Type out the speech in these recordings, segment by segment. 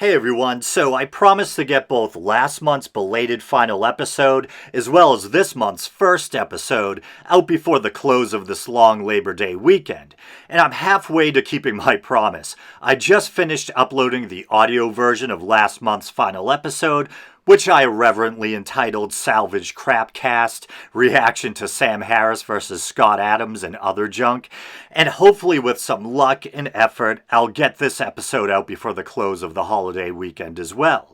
Hey everyone, so I promised to get both last month's belated final episode as well as this month's first episode out before the close of this long Labor Day weekend, and I'm halfway to keeping my promise. I just finished uploading the audio version of last month's final episode, which I irreverently entitled Salvage Crapcast, Reaction to Sam Harris vs. Scott Adams and Other Junk, and hopefully with some luck and effort, I'll get this episode out before the close of the holiday weekend as well.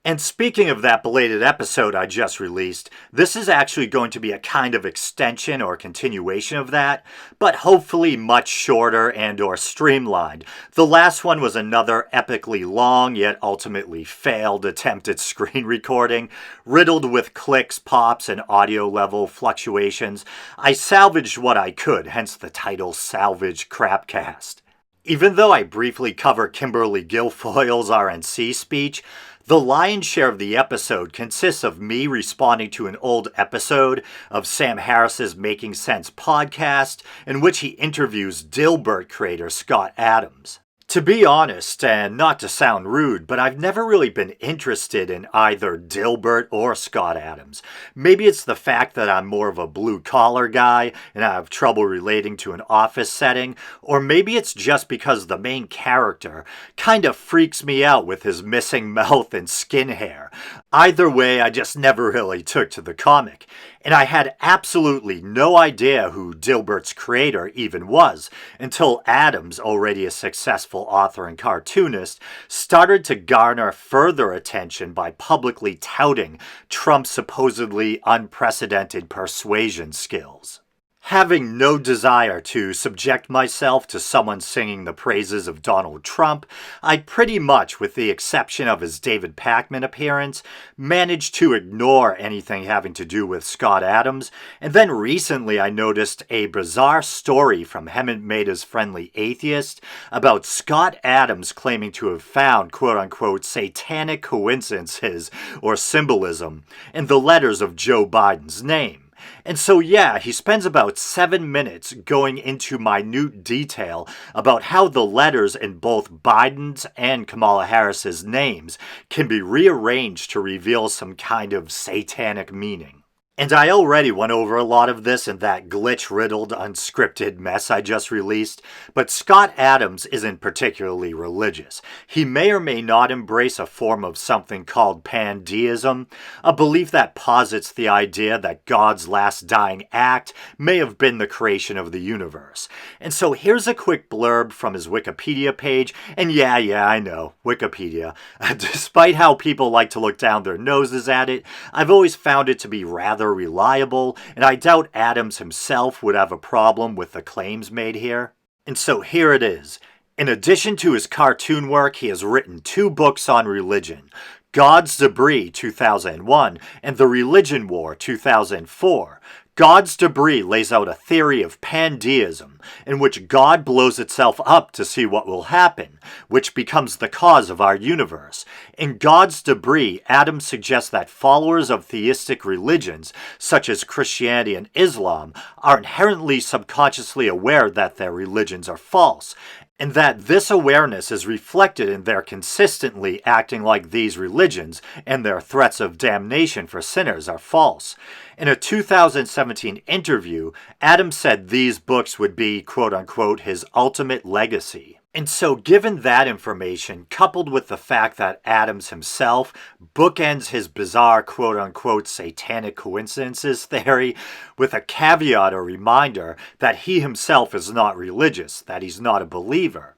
And speaking of that belated episode I just released, this is actually going to be a kind of extension or continuation of that, but hopefully much shorter and or streamlined. The last one was another epically long yet ultimately failed attempt at screen recording, riddled with clicks, pops, and audio level fluctuations. I salvaged what I could, hence the title Salvage Crapcast. Even though I briefly cover Kimberly Guilfoyle's RNC speech, the lion's share of the episode consists of me responding to an old episode of Sam Harris's Making Sense podcast in which he interviews Dilbert creator Scott Adams. To be honest, and not to sound rude, but I've never really been interested in either Dilbert or Scott Adams. Maybe it's the fact that I'm more of a blue-collar guy and I have trouble relating to an office setting, or maybe it's just because the main character kind of freaks me out with his missing mouth and skin hair. Either way, I just never really took to the comic. And I had absolutely no idea who Dilbert's creator even was until Adams, already a successful author and cartoonist, started to garner further attention by publicly touting Trump's supposedly unprecedented persuasion skills. Having no desire to subject myself to someone singing the praises of Donald Trump, I pretty much, with the exception of his David Pakman appearance, managed to ignore anything having to do with Scott Adams, and then recently I noticed a bizarre story from Hemant Mehta's Friendly Atheist about Scott Adams claiming to have found quote-unquote satanic coincidences or symbolism in the letters of Joe Biden's name. And so yeah, he spends about 7 minutes going into minute detail about how the letters in both Biden's and Kamala Harris's names can be rearranged to reveal some kind of satanic meaning. And I already went over a lot of this in that glitch-riddled, unscripted mess I just released, but Scott Adams isn't particularly religious. He may or may not embrace a form of something called pandeism, a belief that posits the idea that God's last dying act may have been the creation of the universe. And so here's a quick blurb from his Wikipedia page, and yeah, I know, Wikipedia. Despite how people like to look down their noses at it, I've always found it to be rather reliable, and I doubt Adams himself would have a problem with the claims made here. And so here it is. In addition to his cartoon work, he has written 2 books on religion, God's Debris 2001 and The Religion War 2004. God's Debris lays out a theory of pandeism, in which God blows itself up to see what will happen, which becomes the cause of our universe. In God's Debris, Adams suggests that followers of theistic religions, such as Christianity and Islam, are inherently subconsciously aware that their religions are false, and that this awareness is reflected in their consistently acting like these religions and their threats of damnation for sinners are false. In a 2017 interview, Adams said these books would be, quote-unquote, his ultimate legacy. And so given that information, coupled with the fact that Adams himself bookends his bizarre quote-unquote satanic coincidences theory with a caveat or reminder that he himself is not religious, that he's not a believer,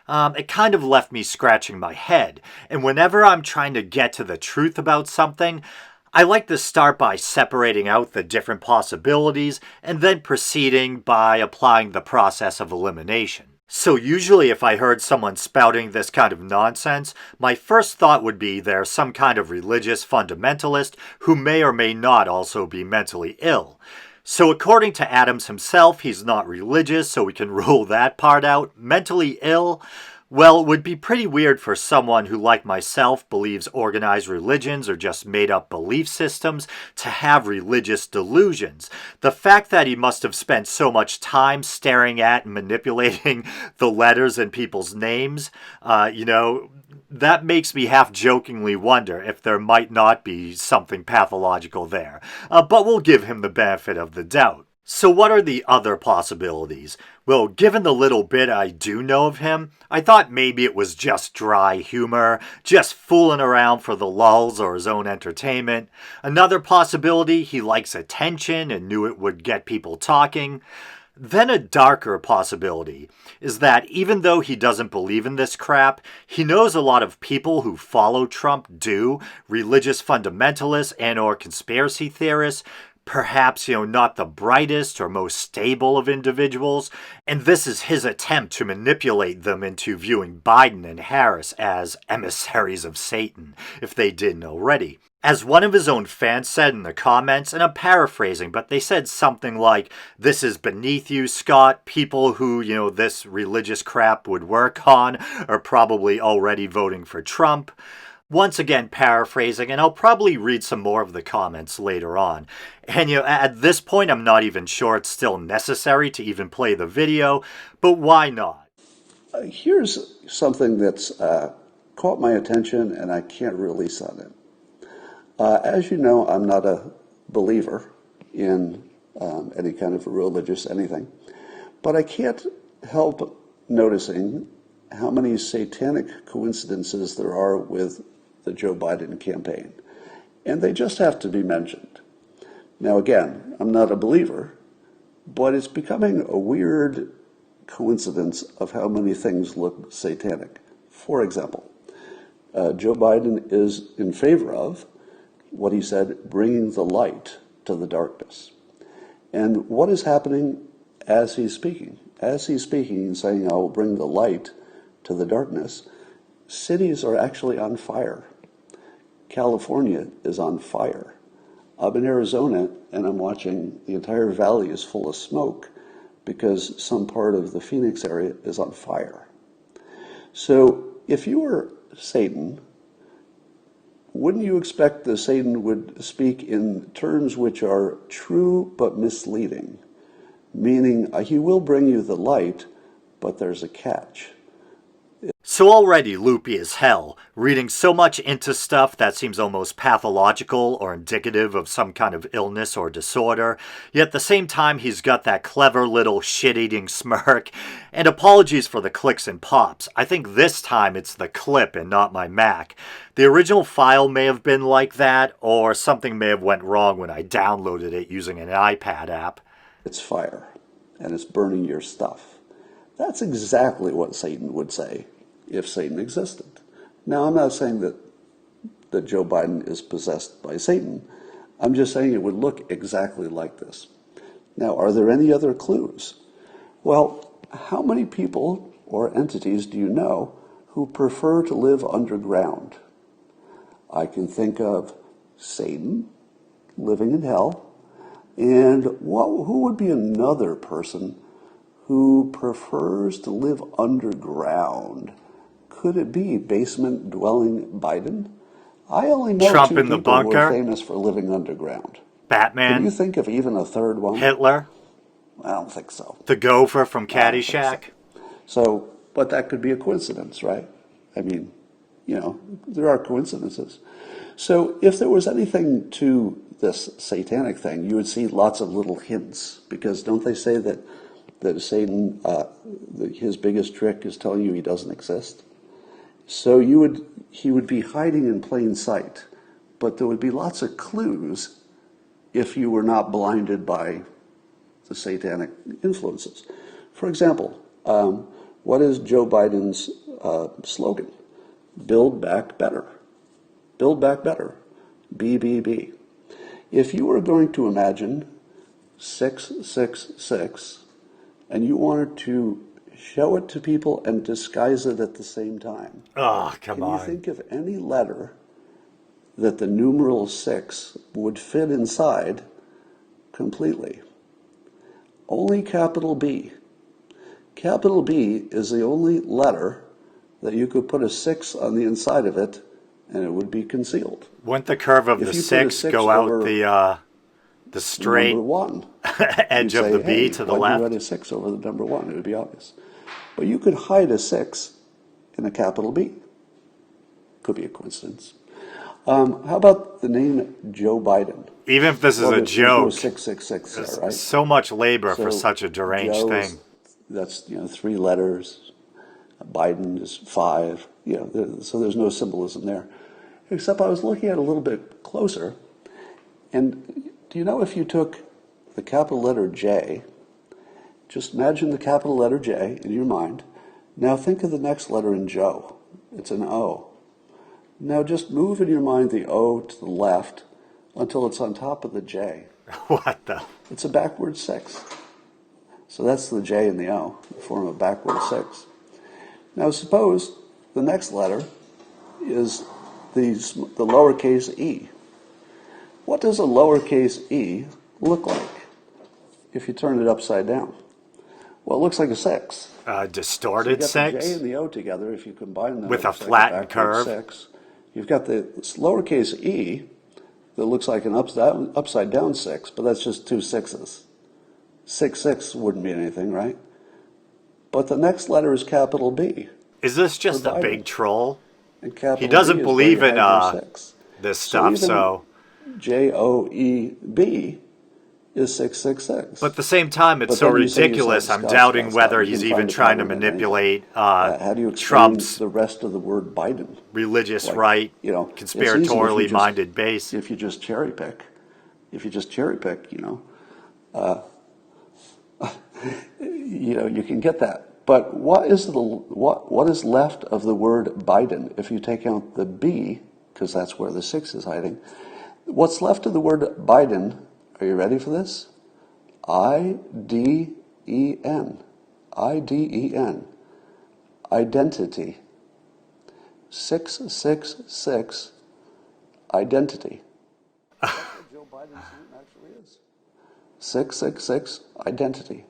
it kind of left me scratching my head. And whenever I'm trying to get to the truth about something, I like to start by separating out the different possibilities and then proceeding by applying the process of elimination. So usually if I heard someone spouting this kind of nonsense, my first thought would be they're some kind of religious fundamentalist who may or may not also be mentally ill. So according to Adams himself, he's not religious, so we can rule that part out. Mentally ill? Well, it would be pretty weird for someone who, like myself, believes organized religions are just made up belief systems to have religious delusions. The fact that he must have spent so much time staring at and manipulating the letters in people's names, that makes me half jokingly wonder if there might not be something pathological there. But we'll give him the benefit of the doubt. So what are the other possibilities? Well, given the little bit I do know of him, I thought maybe it was just dry humor, just fooling around for the lulz or his own entertainment. Another possibility, he likes attention and knew it would get people talking. Then a darker possibility is that even though he doesn't believe in this crap, he knows a lot of people who follow Trump do, religious fundamentalists and or conspiracy theorists, perhaps, not the brightest or most stable of individuals, and this is his attempt to manipulate them into viewing Biden and Harris as emissaries of Satan, if they didn't already. As one of his own fans said in the comments, and I'm paraphrasing, but they said something like, "This is beneath you, Scott. People who, this religious crap would work on are probably already voting for Trump." Once again, paraphrasing, and I'll probably read some more of the comments later on. And at this point, I'm not even sure it's still necessary to even play the video, but why not? Here's something that's caught my attention, and I can't release on it. As you know, I'm not a believer in any kind of religious anything, but I can't help noticing how many satanic coincidences there are with the Joe Biden campaign. And they just have to be mentioned. Now, again, I'm not a believer, but it's becoming a weird coincidence of how many things look satanic. For example, Joe Biden is in favor of what he said, bringing the light to the darkness. And what is happening as he's speaking? As he's speaking and saying, "I will bring the light to the darkness," cities are actually on fire. California is on fire. I'm in Arizona, and I'm watching the entire valley is full of smoke because some part of the Phoenix area is on fire. So if you were Satan, wouldn't you expect that Satan would speak in terms which are true but misleading? Meaning, he will bring you the light, but there's a catch. So already loopy as hell, reading so much into stuff that seems almost pathological or indicative of some kind of illness or disorder, yet at the same time he's got that clever little shit-eating smirk, and apologies for the clicks and pops. I think this time it's the clip and not my Mac. The original file may have been like that, or something may have went wrong when I downloaded it using an iPad app. It's fire, and it's burning your stuff. That's exactly what Satan would say if Satan existed. Now, I'm not saying that Joe Biden is possessed by Satan. I'm just saying it would look exactly like this. Now, are there any other clues? Well, how many people or entities do you know who prefer to live underground? I can think of Satan living in hell, and who would be another person who prefers to live underground? Could it be basement-dwelling Biden? I only know Trump two in the people who bunker? are famous for living underground. Batman? Can you think of even a third one? Hitler? I don't think so. The gopher from Caddyshack? So, but that could be a coincidence, right? I mean, there are coincidences. So if there was anything to this satanic thing, you would see lots of little hints, because don't they say that Satan, his biggest trick is telling you he doesn't exist? So he would be hiding in plain sight, but there would be lots of clues if you were not blinded by the satanic influences. For example, what is Joe Biden's slogan? Build back better. Build back better. BBB. If you were going to imagine 666 and you wanted to show it to people and disguise it at the same time. Oh, come on. Can you think of any letter that the numeral 6 would fit inside completely? Only capital B. Capital B is the only letter that you could put a 6 on the inside of it and it would be concealed. Wouldn't the curve of If the you put a 6 6 go out over the the number straight 1, you'd edge of say, the B hey, to the why do you write a left? 6 over the number 1? It would be obvious. But you could hide a 6 in a capital B. Could be a coincidence. How about the name Joe Biden? Even if this is Well, a there's no joke, 666 there, right? so much labor for So such a deranged Joe thing. that's 3 letters. Biden is 5. So there's no symbolism there. Except I was looking at it a little bit closer, and do you know if you took the capital letter J, just imagine the capital letter J in your mind. Now think of the next letter in Joe. It's an O. Now just move in your mind the O to the left until it's on top of the J. What the? It's a backward 6. So that's the J and the O, form a backward 6. Now suppose the next letter is the lowercase e. What does a lowercase e look like if you turn it upside down? Well, it looks like a 6. So you Distorted got the J 6 and the O together. If you combine them, with it a looks like flattened backward curve. 6. You've got the lowercase e that looks like an upside down 6, but that's just 2 6s. 6 6 wouldn't mean anything, right? But the next letter is capital B. Is this just For a Biden. big troll? And capital He doesn't B is believe where in you hide your 6. this So stuff, even so. JOEB is 666. But at the same time, it's But so then you say to yourself, ridiculous. I'm Scott, doubting Scott, whether you he's can even find a trying to pattern in anything. manipulate How do you explain Trump's the rest of the word Biden? religious Like, right, it's easy if you conspiratorially just- minded base. If you just cherry pick, you can get that. But what is left of the word Biden if you take out the B, because that's where the 6 is hiding? What's left of the word Biden? Are you ready for this? IDEN. IDEN. Identity. 666. Identity. That's what Joe Biden's name actually is. 666. Identity.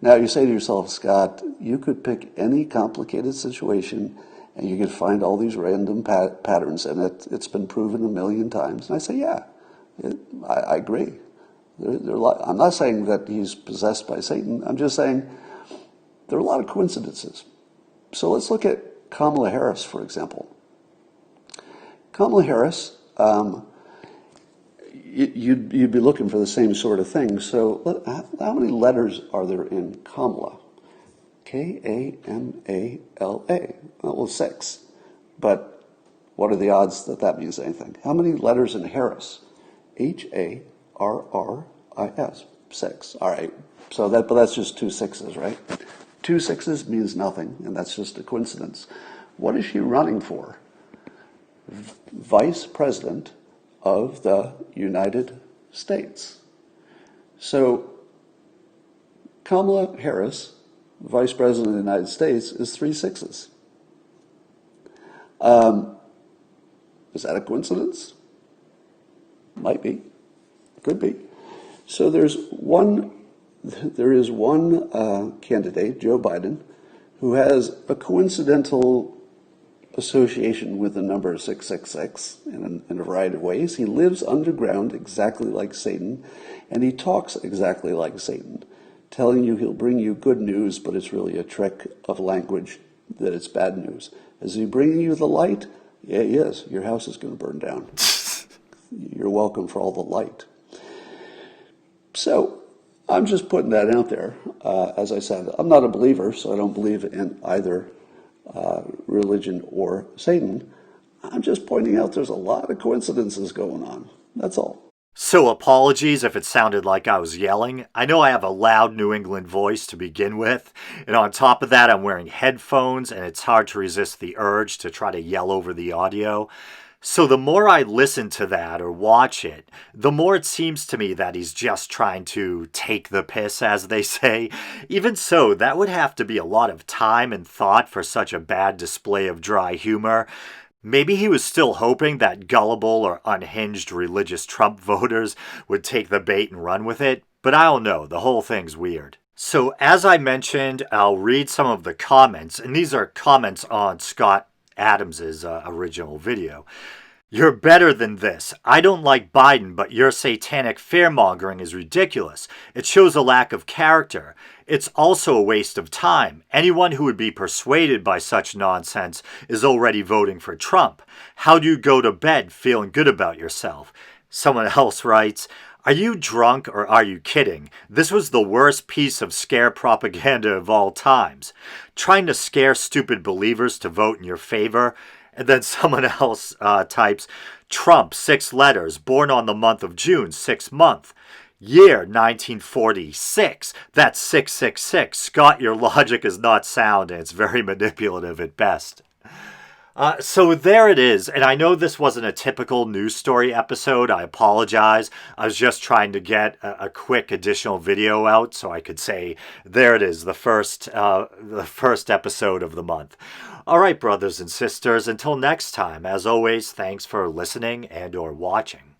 Now you say to yourself, Scott, you could pick any complicated situation and you could find all these random patterns in it. It's been proven a million times. And I say, yeah, I agree. I'm not saying that he's possessed by Satan. I'm just saying there are a lot of coincidences. So let's look at Kamala Harris, for example. Kamala Harris, you'd be looking for the same sort of thing. So how many letters are there in Kamala? Kamala. Well, 6. But what are the odds that that means anything? How many letters in Harris? Harris. 6. All right. So but that's just 2 6s, right? 2 6s means nothing, and that's just a coincidence. What is she running for? Vice President of the United States. So Kamala Harris, Vice President of the United States, is 3 6s. Is that a coincidence? Might be. Could be. So there is one candidate, Joe Biden, who has a coincidental association with the number 666 in a variety of ways. He lives underground exactly like Satan, and he talks exactly like Satan, telling you he'll bring you good news, but it's really a trick of language that it's bad news. Is he bringing you the light? Yeah, he is. Your house is going to burn down. You're welcome for all the light. So I'm just putting that out there. As I said, I'm not a believer, so I don't believe in either religion or Satan. I'm just pointing out there's a lot of coincidences going on. That's all. So apologies if it sounded like I was yelling. I know I have a loud New England voice to begin with, and on top of that I'm wearing headphones and it's hard to resist the urge to try to yell over the audio. So the more I listen to that or watch it, the more it seems to me that he's just trying to take the piss, as they say. Even so, that would have to be a lot of time and thought for such a bad display of dry humor. Maybe he was still hoping that gullible or unhinged religious Trump voters would take the bait and run with it, but I don't know, the whole thing's weird. So, as I mentioned, I'll read some of the comments, and these are comments on Scott Adams's original video. You're better than this. I don't like Biden, but your satanic fear-mongering is ridiculous. It shows a lack of character. It's also a waste of time. Anyone who would be persuaded by such nonsense is already voting for Trump. How do you go to bed feeling good about yourself? Someone else writes, are you drunk or are you kidding? This was the worst piece of scare propaganda of all times. Trying to scare stupid believers to vote in your favor. And then someone else types, Trump, 6 letters, born on the month of June, 6th month. Year 1946. That's 666. Scott, your logic is not sound and it's very manipulative at best. So there it is, and I know this wasn't a typical news story episode. I apologize. I was just trying to get a quick additional video out so I could say, there it is, the first episode of the month. All right, brothers and sisters, until next time, as always, thanks for listening and or watching.